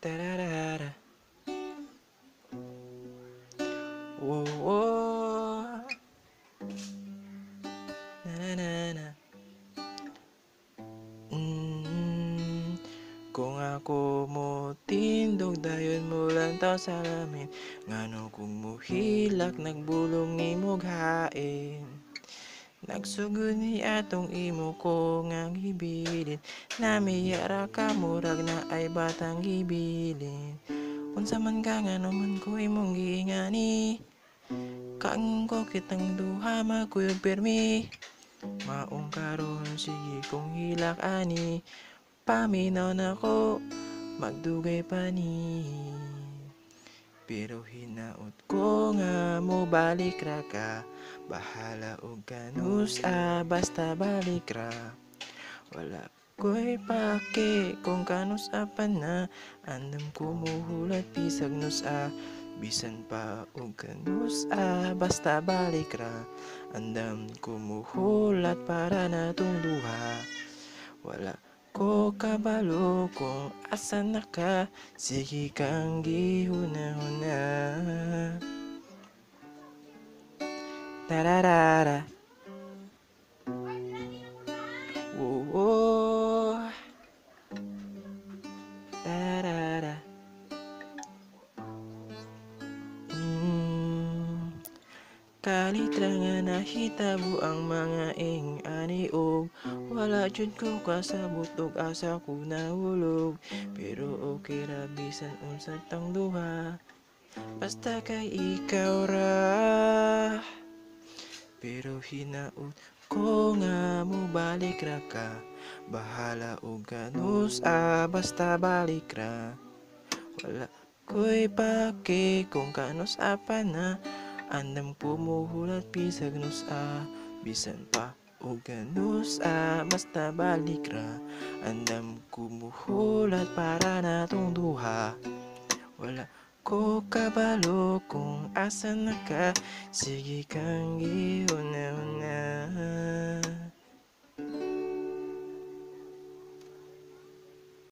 Tararara. Wow, wow. Na na na. Kung ako mo tindog dayon mo lang tao sa lamin, ngano kung muhilak nagbulong imog hain. Nagsugod ni atong imo ko nga gibilin, namiyara ka murag na ay batang gibilin. Unsa man ka nga naman ko imong giingani, kaang ko kitang duha magkuyog permi. Maong karon sige kong hilak ani, paminaw na ko magdugay pa ni. Pero hinaot ko nga mo balik ra ka, bahala og kanus basta balik ra. Wala ko'y pake kung kanus pa na, andam ko muhulat pisag nus bisan pa og kanus basta balik ra. Andam ko muhulat para na tong duha. Wala ko kabalo kung asan na ka, sige kang gihuna-huna. Tararara. Woo. Tarara. Kalitra nga nahitabo ang mga ing-ani og wala jud ko kasabot og asa ko nahulog. Pero okay ra bisan unsa tang duha, basta kay ikaw ra. Pero hinaut ko nga mo balik ra ka, bahala og kanus basta balik ra. Wala ko'y pake kung kanus pa na, andam ko muhulat pisag nus bisan pa og kanus basta balik ra. Andam ko muhulat para na tong duha. Wala ko kabalo kung asan na ka, sige kang gihuna-huna.